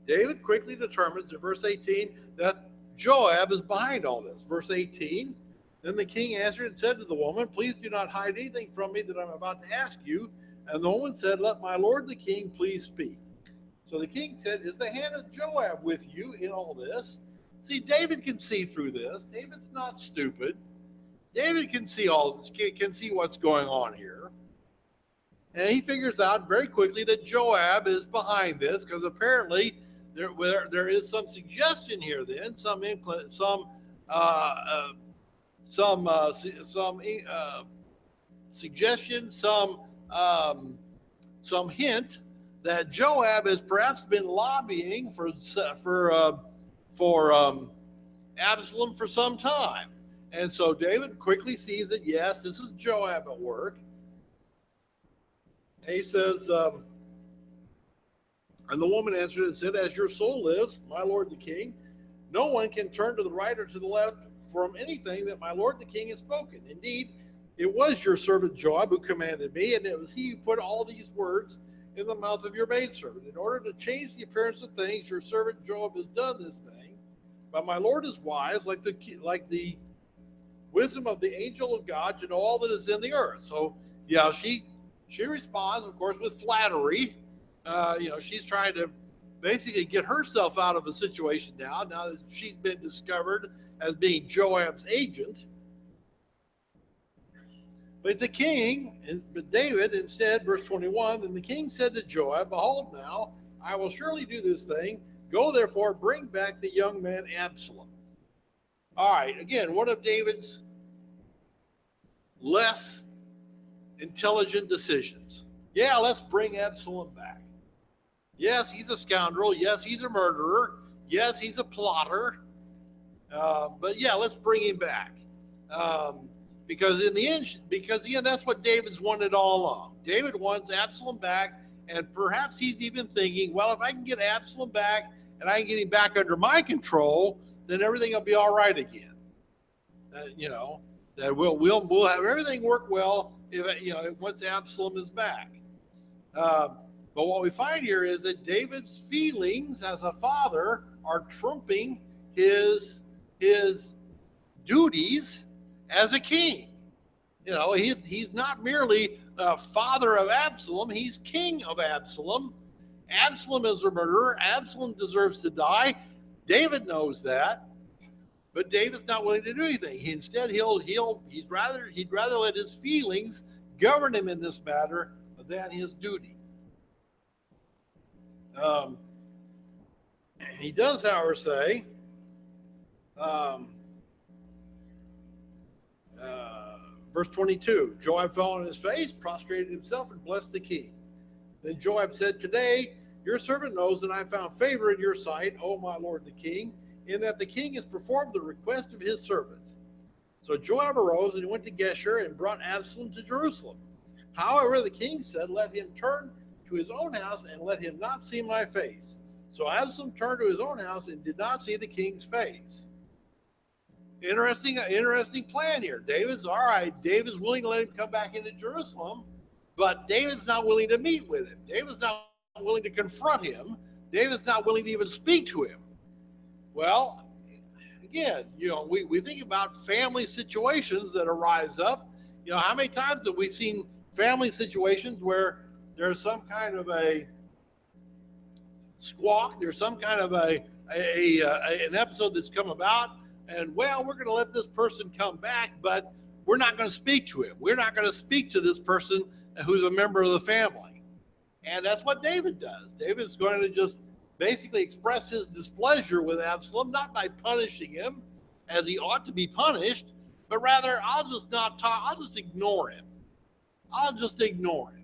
David quickly determines in verse 18 that Joab is behind all this. Verse 18, then the king answered and said to the woman, please do not hide anything from me that I'm about to ask you. And the woman said, let my lord the king please speak. So the king said, is the hand of Joab with you in all this? See, David can see through this. David's not stupid. David can see all this, can see what's going on here. And he figures out very quickly that Joab is behind this, because apparently there is some suggestion here. Then some suggestion, some hint that Joab has perhaps been lobbying for Absalom for some time. And so David quickly sees that, yes, this is Joab at work. And he says, and the woman answered and said, as your soul lives, my lord the king, no one can turn to the right or to the left from anything that my lord the king has spoken. Indeed, it was your servant Joab who commanded me, and it was he who put all these words in the mouth of your maidservant. In order to change the appearance of things, your servant Joab has done this thing. But my lord is wise, like the wisdom of the angel of God, to know all that is in the earth. So, yeah, she responds, of course, with flattery. She's trying to basically get herself out of the situation now that she's been discovered as being Joab's agent. But David instead, verse 21, and the king said to Joab, behold now, I will surely do this thing. Go therefore, bring back the young man Absalom. All right, again, one of David's less intelligent decisions. Yeah, let's bring Absalom back. Yes, he's a scoundrel. Yes, he's a murderer. Yes, he's a plotter. But yeah, let's bring him back. Because in the end, that's what David's wanted all along. David wants Absalom back, and perhaps he's even thinking, well, if I can get Absalom back and I can get him back under my control, then everything will be all right again. That we'll have everything work well once Absalom is back. But what we find here is that David's feelings as a father are trumping his duties as a king. He's not merely father of Absalom, he's king of Absalom. Absalom is a murderer. Absalom deserves to die. David knows that, but David's not willing to do anything. Instead, he'd rather let his feelings govern him in this matter than his duty. He does, however, say, verse 22, Joab fell on his face, prostrated himself, and blessed the king. Then Joab said, today your servant knows that I found favor in your sight, O my lord the king, in that the king has performed the request of his servant. So Joab arose and went to Geshur and brought Absalom to Jerusalem. However, the king said, let him turn to his own house and let him not see my face. So Absalom turned to his own house and did not see the king's face. Interesting plan here. David's willing to let him come back into Jerusalem, but David's not willing to meet with him. David's not willing to confront him. David's not willing to even speak to him. Well, again, we think about family situations that arise up. How many times have we seen family situations where there's some kind of a squawk, there's some kind of an episode that's come about, and well, we're going to let this person come back, but we're not going to speak to him. We're not going to speak to this person who's a member of the family. And that's what David does. David's going to just basically express his displeasure with Absalom, not by punishing him as he ought to be punished, but rather, I'll just not talk, I'll just ignore him. I'll just ignore him.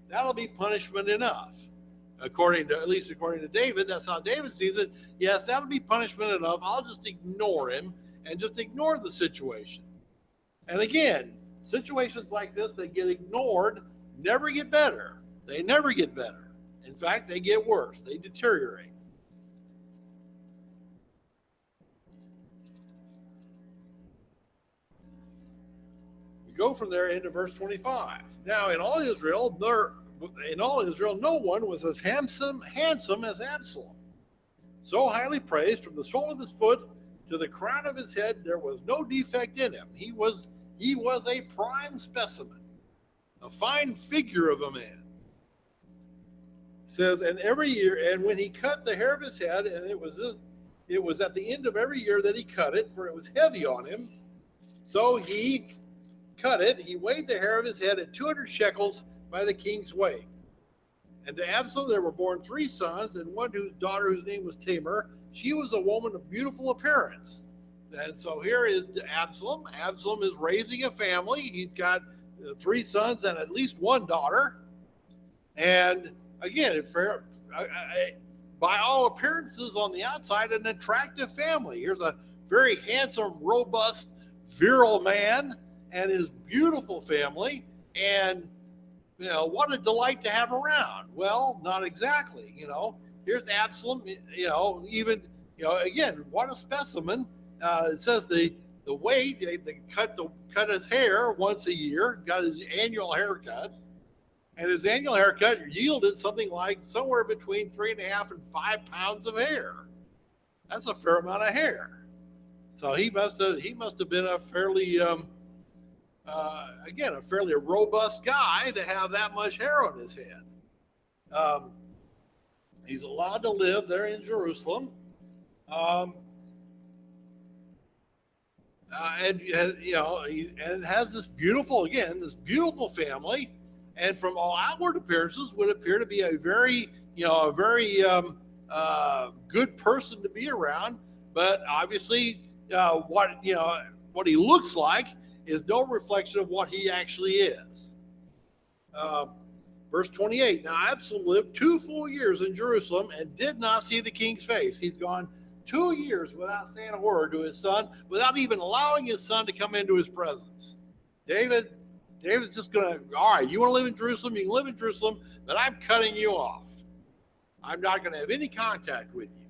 That'll be punishment enough. At least according to David, that's how David sees it. Yes, that'll be punishment enough. I'll just ignore him and just ignore the situation. And again, situations like this that get ignored never get better. They never get better. In fact, they get worse. They deteriorate. We go from there into verse 25. Now, in all Israel, no one was as handsome as Absalom. so highly praised from the sole of his foot to the crown of his head, there was no defect in him. He was a prime specimen, a fine figure of a man. It says, and every year, and when he cut the hair of his head, and it was at the end of every year that he cut it, for it was heavy on him. So he cut it. He weighed the hair of his head at 200 shekels by the king's weight. And to Absalom there were born 3 sons, and one daughter whose name was Tamar. She was a woman of beautiful appearance. And so here is Absalom. Absalom is raising a family. He's got 3 sons and at least 1 daughter. And again, by all appearances on the outside, an attractive family. Here's a very handsome, robust, virile man and his beautiful family. And, what a delight to have around. Well, not exactly. Here's Absalom, again, what a specimen. It says the weight, they cut his hair once a year, got his annual haircut. And his annual haircut yielded something like somewhere between 3.5 and 5 pounds of hair. That's a fair amount of hair. So he must have been a fairly, a fairly robust guy to have that much hair on his head. He's allowed to live there in Jerusalem. And it has this beautiful family. And from all outward appearances, would appear to be a very good person to be around. But obviously, what he looks like is no reflection of what he actually is. Verse 28. Now Absalom lived 2 full years in Jerusalem and did not see the king's face. He's gone 2 years without saying a word to his son, without even allowing his son to come into his presence. David's just going to, all right, you want to live in Jerusalem, you can live in Jerusalem, but I'm cutting you off. I'm not going to have any contact with you.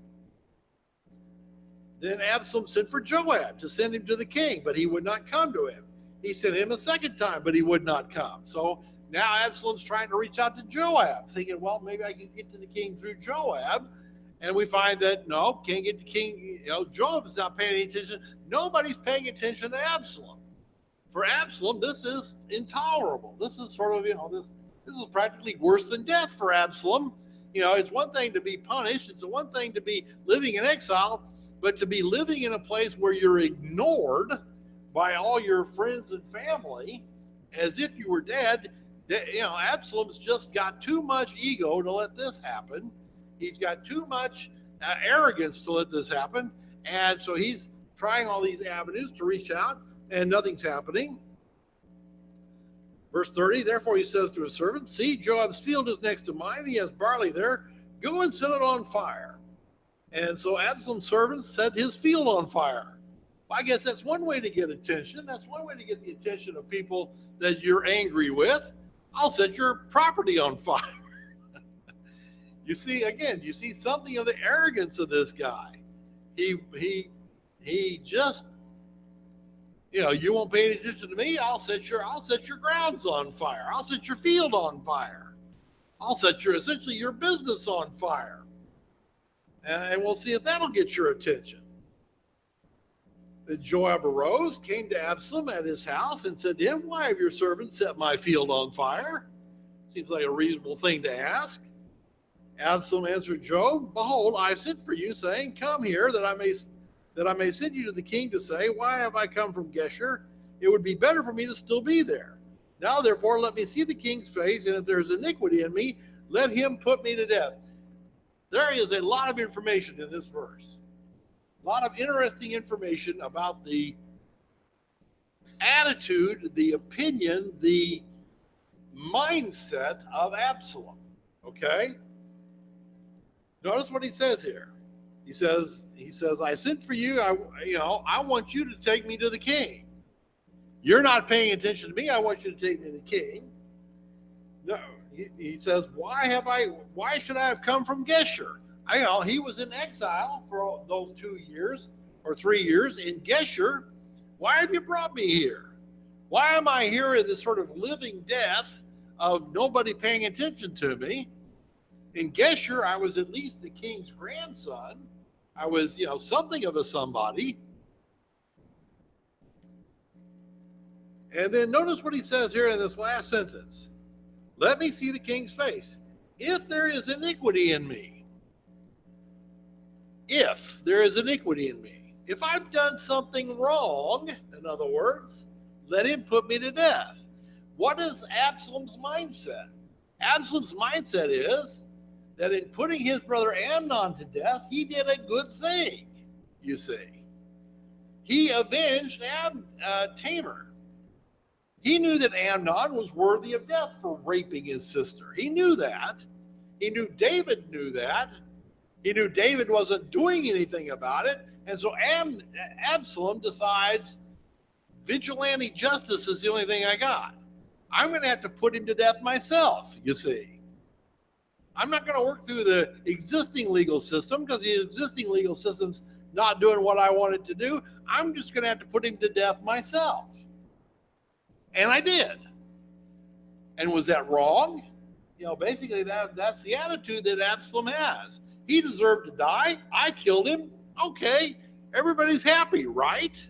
Then Absalom sent for Joab to send him to the king, but he would not come to him. He sent him a second time, but he would not come. So now Absalom's trying to reach out to Joab, thinking, well, maybe I can get to the king through Joab. And we find that, no, can't get the king. Joab's not paying any attention. Nobody's paying attention to Absalom. For Absalom, this is intolerable. This is sort of, this is practically worse than death for Absalom. It's one thing to be punished. It's one thing to be living in exile, but to be living in a place where you're ignored by all your friends and family as if you were dead. Absalom's just got too much ego to let this happen. He's got too much arrogance to let this happen. And so he's trying all these avenues to reach out, and nothing's happening. Verse 30, therefore he says to his servant, see, Joab's field is next to mine. He has barley there. Go and set it on fire. And so Absalom's servant set his field on fire. Well, I guess that's one way to get attention. That's one way to get the attention of people that you're angry with. I'll set your property on fire. You see something of the arrogance of this guy. He just, you won't pay any attention to me. I'll set your grounds on fire. I'll set your field on fire. I'll set essentially your business on fire. And we'll see if that'll get your attention. Then Joab arose, came to Absalom at his house, and said to him, why have your servants set my field on fire? Seems like a reasonable thing to ask. Absalom answered Joab, behold, I sent for you, saying, come here, that I may send you to the king to say, why have I come from Geshur? It would be better for me to still be there. Now, therefore, let me see the king's face, and if there is iniquity in me, let him put me to death. There is a lot of information in this verse. A lot of interesting information about the attitude, the opinion, the mindset of Absalom. Okay? Notice what he says here. He says, I sent for you. I want you to take me to the king. You're not paying attention to me. I want you to take me to the king. No, he says, why should I have come from Geshur? He was in exile for those 2 years or 3 years in Geshur. Why have you brought me here? Why am I here in this sort of living death of nobody paying attention to me? In Geshur, I was at least the king's grandson. I was, something of a somebody. And then notice what he says here in this last sentence. Let me see the king's face. If there is iniquity in me, if there is iniquity in me, if I've done something wrong, in other words, let him put me to death. What is Absalom's mindset? Absalom's mindset is that in putting his brother Amnon to death, he did a good thing, you see. He avenged Tamar. He knew that Amnon was worthy of death for raping his sister. He knew that. He knew David knew that. He knew David wasn't doing anything about it. And so Absalom decides vigilante justice is the only thing I got. I'm going to have to put him to death myself, you see. I'm not going to work through the existing legal system because the existing legal system's not doing what I want it to do. I'm just going to have to put him to death myself. And I did. And was that wrong? Basically that's the attitude that Absalom has. He deserved to die. I killed him. Okay, everybody's happy, right?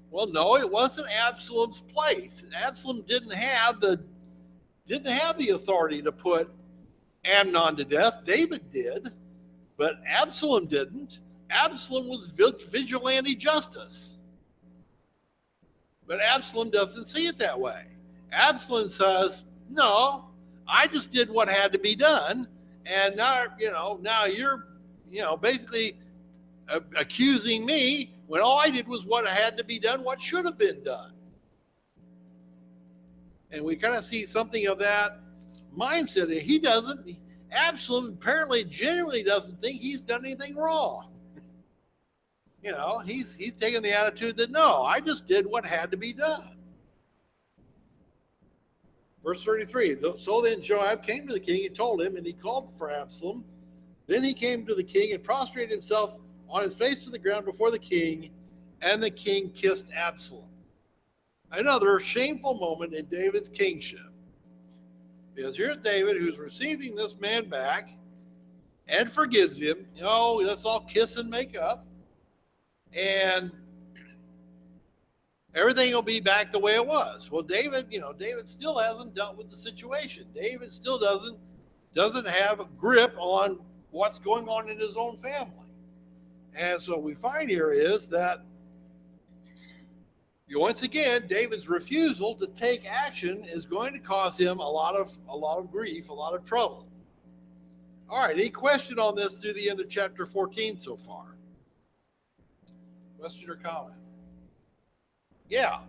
Well, no, it wasn't Absalom's place. Absalom didn't have the authority to put Amnon to death. David did, but Absalom didn't. Absalom was vigilante justice. But Absalom doesn't see it that way. Absalom says, no, I just did what had to be done. And now you're, basically accusing me when all I did was what had to be done, what should have been done. And we kind of see something of that mindset. Absalom apparently genuinely doesn't think he's done anything wrong. He's taking the attitude that, no, I just did what had to be done. Verse 33, so then Joab came to the king and told him, and he called for Absalom. Then he came to the king and prostrated himself on his face to the ground before the king, and the king kissed Absalom. Another shameful moment in David's kingship. Because here's David, who's receiving this man back and forgives him. Let's all kiss and make up. And everything will be back the way it was. Well, David still hasn't dealt with the situation. David still doesn't have a grip on what's going on in his own family. And so what we find here is that once again, David's refusal to take action is going to cause him a lot of grief, a lot of trouble. All right, any question on this through the end of chapter 14 so far? Question or comment? Yeah.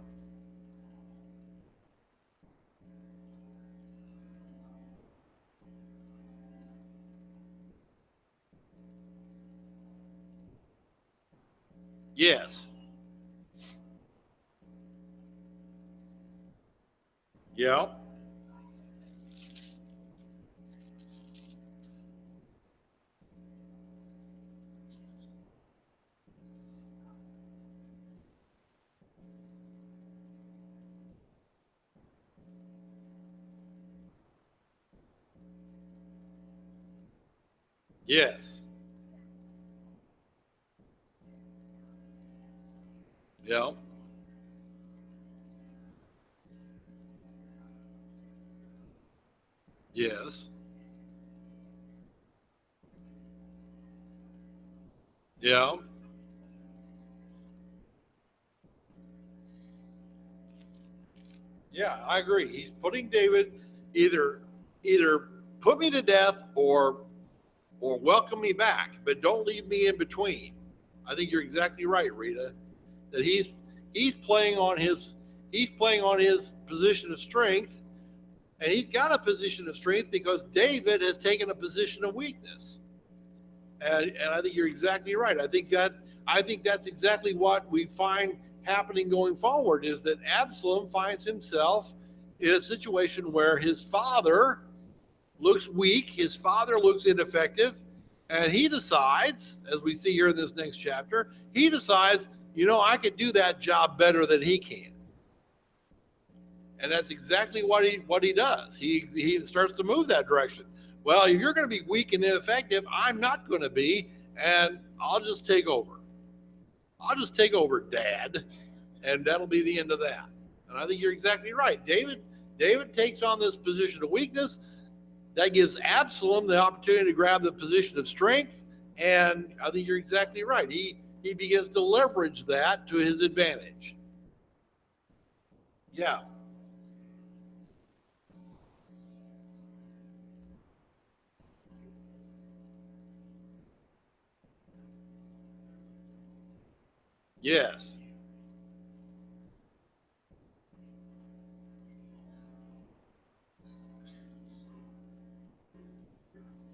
Yes. Yeah. Yes. Yeah. Yes. Yeah. Yeah, I agree. He's putting David either put me to death or welcome me back, but don't leave me in between. I think you're exactly right, Rita, that he's playing on his position of strength, and he's got a position of strength because David has taken a position of weakness. And I think you're exactly right. I think that's exactly what we find happening going forward, is that Absalom finds himself in a situation where his father looks weak, his father looks ineffective, and he decides, as we see here in this next chapter, he decides, I could do that job better than he can. And that's exactly what he does. He starts to move that direction. Well, if you're going to be weak and ineffective, I'm not going to be, and I'll just take over. I'll just take over, Dad, and that'll be the end of that. And I think you're exactly right. David takes on this position of weakness. That gives Absalom the opportunity to grab the position of strength, and I think you're exactly right. He begins to leverage that to his advantage. Yeah. Yes.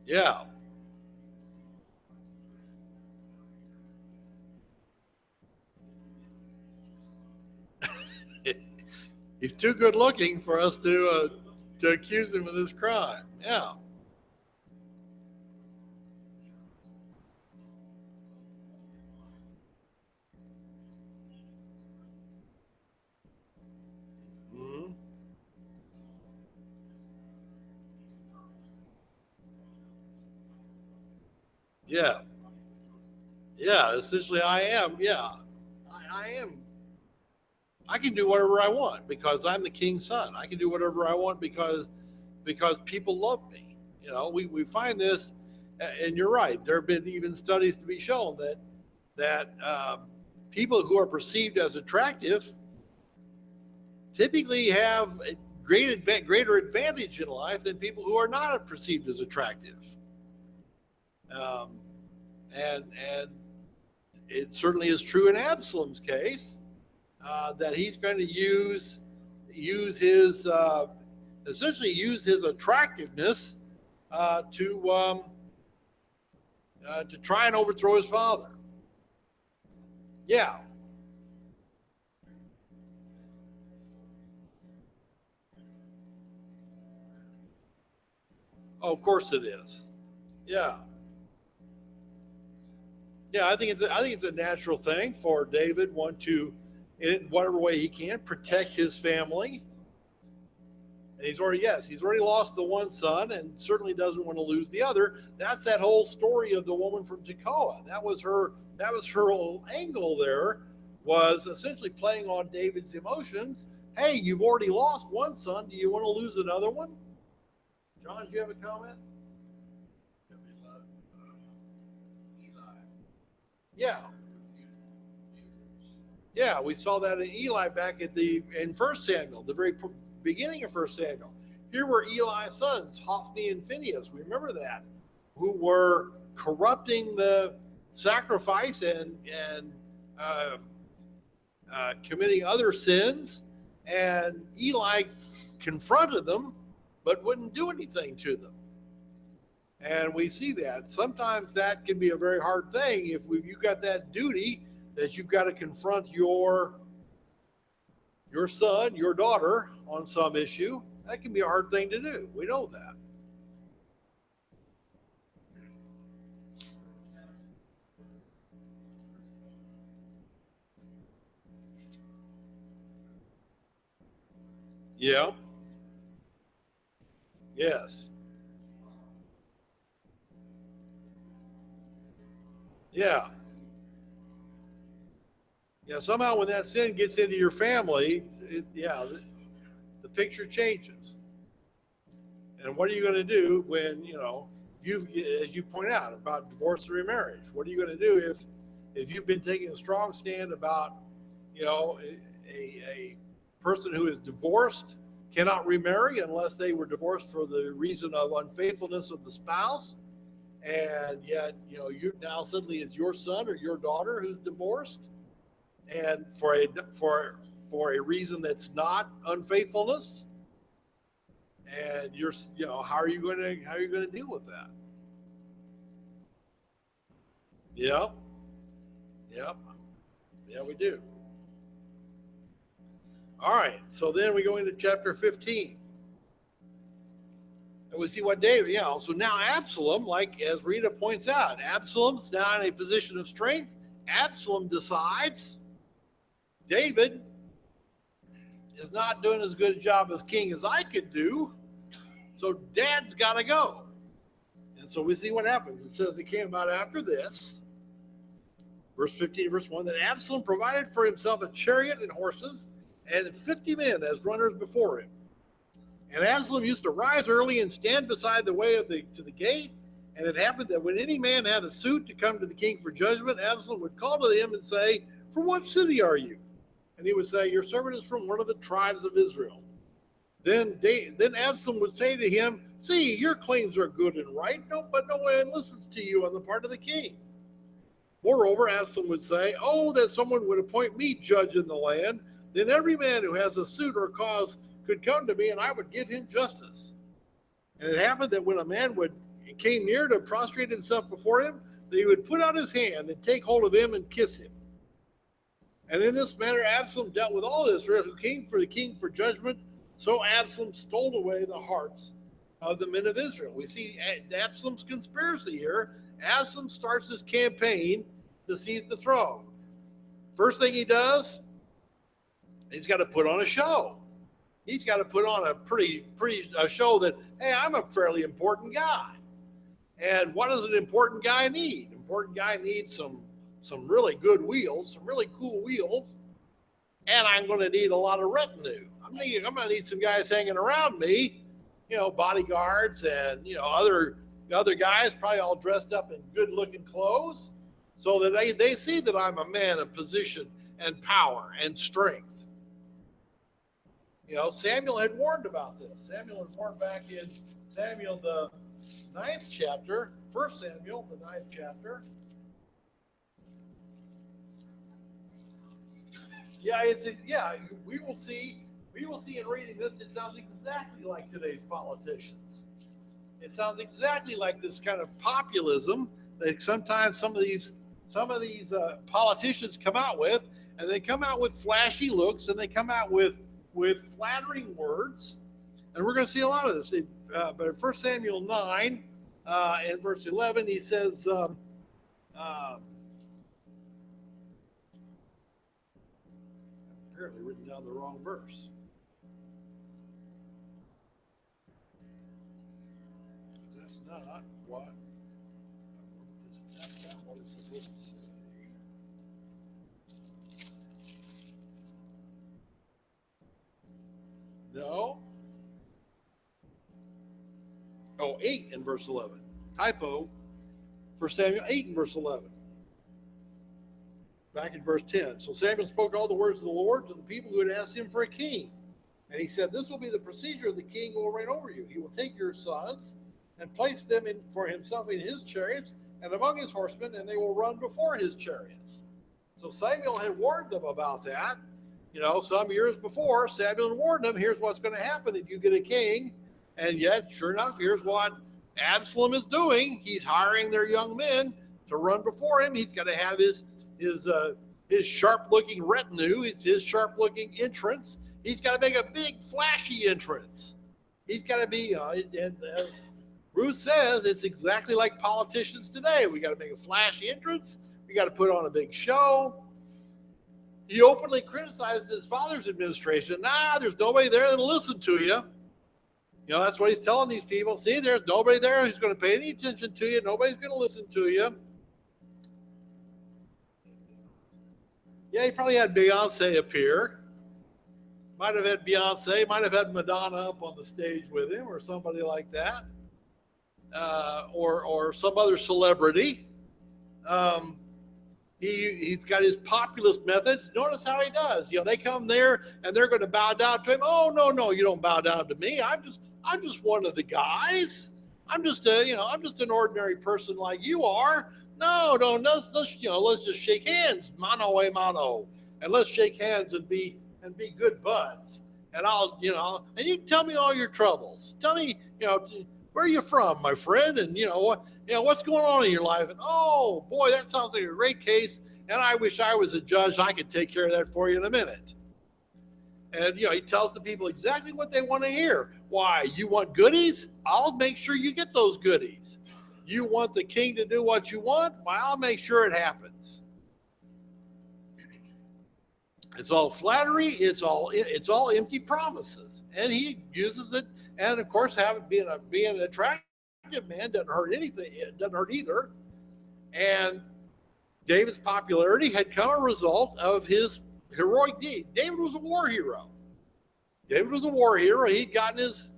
Yeah. He's too good looking for us to accuse him of this crime. Yeah. Mhm. Yeah. Yeah. Essentially, I am. Yeah. I am. I can do whatever I want because I'm the king's son. I can do whatever I want because people love me. We find this, and you're right. There have been even studies to be shown that people who are perceived as attractive typically have a greater advantage in life than people who are not perceived as attractive. Um, and it certainly is true in Absalom's case that he's going to use his essentially use his attractiveness uh, to um, to try and overthrow his father. Yeah. Oh, of course it is. Yeah. Yeah, I think it's a natural thing for David want to, in whatever way he can, protect his family. And he's already lost the one son, and certainly doesn't want to lose the other. That's that whole story of the woman from Tekoa. That was her whole angle there, was essentially playing on David's emotions. Hey, you've already lost one son. Do you want to lose another one? John, do you have a comment? Yeah. Yeah, we saw that in Eli back in First Samuel, the very beginning of First Samuel. Here were Eli's sons, Hophni and Phinehas. Remember that, who were corrupting the sacrifice and uh, committing other sins. And Eli confronted them, but wouldn't do anything to them. And we see that sometimes that can be a very hard thing if you've got that duty that you've got to confront your son, your daughter on some issue. That can be a hard thing to do. We know that. Yeah. Yes. Yeah. Yeah. Somehow, when that sin gets into your family, the picture changes. And what are you going to do when you, as you point out about divorce or remarriage? What are you going to do if you've been taking a strong stand about a person who is divorced cannot remarry unless they were divorced for the reason of unfaithfulness of the spouse, and yet you now suddenly it's your son or your daughter who's divorced, and for a reason that's not unfaithfulness, and how are you going to deal with that? Yeah. Yep. Yeah, we do. All right, so then we go into chapter 15. And we see what David, so now Absalom, like as Rita points out, Absalom's now in a position of strength. Absalom decides David is not doing as good a job as king as I could do, so Dad's got to go. And so we see what happens. It says it came about after this, verse 15, verse 1, that Absalom provided for himself a chariot and horses and 50 men as runners before him. And Absalom used to rise early and stand beside the way to the gate. And it happened that when any man had a suit to come to the king for judgment, Absalom would call to him and say, "From what city are you?" And he would say, "Your servant is from one of the tribes of Israel." Then Absalom would say to him, "See, your claims are good and right, but no one listens to you on the part of the king." Moreover, Absalom would say, "Oh, that someone would appoint me judge in the land. Then every man who has a suit or cause could come to me, and I would give him justice." And it happened that when a man came near to prostrate himself before him, that he would put out his hand and take hold of him and kiss him. And in this manner Absalom dealt with all Israel who came for the king for judgment. So Absalom stole away the hearts of the men of Israel. We see Absalom's conspiracy here. Absalom starts his campaign to seize the throne. First thing he does, he's got to put on a show. He's got to put on a show that, hey, I'm a fairly important guy. And what does an important guy need? An important guy needs some really good wheels, some really cool wheels, and I'm going to need a lot of retinue. I'm going to need some guys hanging around me, bodyguards and other guys, probably all dressed up in good-looking clothes, so that they see that I'm a man of position and power and strength. Samuel had warned about this. Samuel had warned back in Samuel the 9th chapter, 1 Samuel the 9th chapter. We will see in reading this, it sounds exactly like today's politicians. It sounds exactly like this kind of populism that sometimes some of these politicians come out with, and they come out with flashy looks, and they come out with flattering words, and we're going to see a lot of this. But in 1 Samuel 9 and verse 11, he says, apparently written down the wrong verse. That's not what it's supposed to say. No. 8 in verse 11. Typo. 1 Samuel 8 in verse 11. Back in verse 10. So Samuel spoke all the words of the Lord to the people who had asked him for a king. And he said, "This will be the procedure of the king who will reign over you. He will take your sons and place them for himself in his chariots and among his horsemen, and they will run before his chariots." So Samuel had warned them about that. Some years before, Samuel warned them, here's what's going to happen if you get a king. And yet, sure enough, here's what Absalom is doing. He's hiring their young men to run before him. He's got to have his sharp-looking retinue, his sharp-looking entrance. He's got to make a big, flashy entrance. He's got to be, and as Ruth says, it's exactly like politicians today. We got to make a flashy entrance. We got to put on a big show. He openly criticized his father's administration. There's nobody there that'll listen to you. That's what he's telling these people. See, there's nobody there who's going to pay any attention to you. Nobody's going to listen to you. Yeah, he probably had Beyonce appear. Might have had Beyonce. Might have had Madonna up on the stage with him or somebody like that. Or some other celebrity. He's got his populist methods. Notice how he does. They come there and they're going to bow down to him. Oh, no, you don't bow down to me. I'm just one of the guys. I'm just an ordinary person like you are. No, let's just shake hands, mano a mano, and let's shake hands and be good buds. And and you tell me all your troubles. Tell me, where are you from, my friend? And what's going on in your life? And oh boy, that sounds like a great case. And I wish I was a judge. I could take care of that for you in a minute. And he tells the people exactly what they want to hear. Why? You want goodies? I'll make sure you get those goodies. You want the king to do what you want? Well, I'll make sure it happens. It's all flattery. It's all empty promises, and he uses it. And of course, being attractive man doesn't hurt anything. It doesn't hurt either. And David's popularity had come a result of his heroic deed. David was a war hero. David was a war hero. He'd gotten his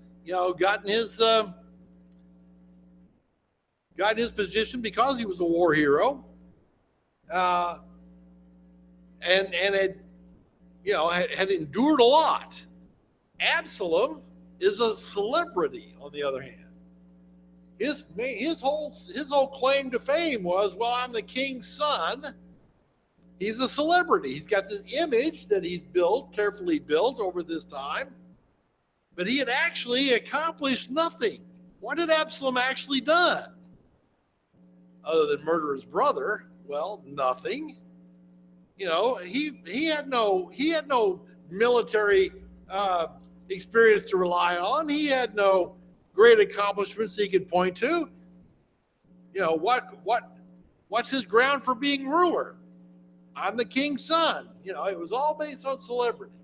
position because he was a war hero, and had endured a lot. Absalom is a celebrity, on the other hand. His whole claim to fame was, well, I'm the king's son. He's a celebrity. He's got this image that he's carefully built over this time, but he had actually accomplished nothing. What had Absalom actually done? Other than murder his brother? Well, nothing. He had no military experience to rely on. He had no great accomplishments he could point to. What's his ground for being ruler? I'm the king's son. It was all based on celebrity.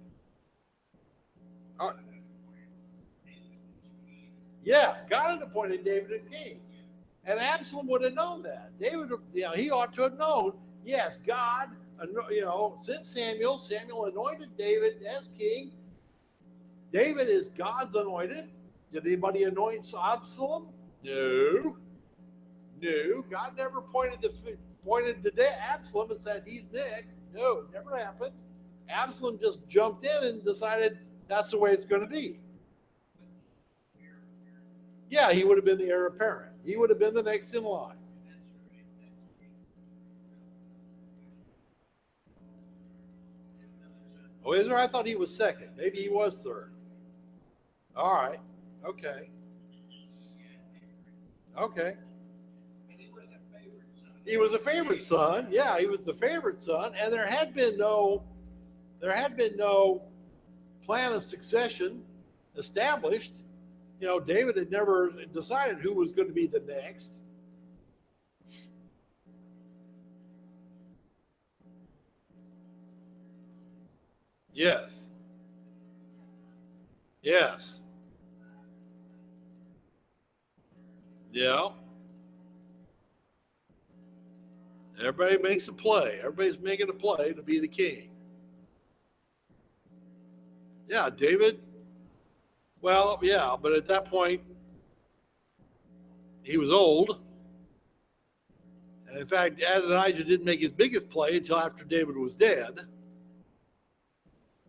Yeah, God had appointed David a king. And Absalom would have known that. David, he ought to have known, yes, God, sent Samuel. Samuel anointed David as king. David is God's anointed. Did anybody anoint Absalom? No. God never pointed to Absalom and said, he's next. No, it never happened. Absalom just jumped in and decided that's the way it's going to be. Yeah, he would have been the heir apparent. He would have been the next in line. Oh, is there? I thought he was second. Maybe he was third. All right. Okay. He was a favorite son. Yeah, he was the favorite son, and there had been no plan of succession established. David had never decided who was going to be the next. Yes. Yeah. Everybody makes a play. Everybody's making a play to be the king. Yeah, David. Well, yeah, but at that point, he was old. And in fact, Adonijah didn't make his biggest play until after David was dead.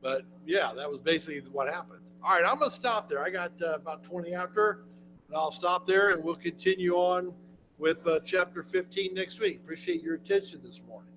But yeah, that was basically what happened. All right, I'm going to stop there. I got about 20 after, and I'll stop there, and we'll continue on with chapter 15 next week. Appreciate your attention this morning.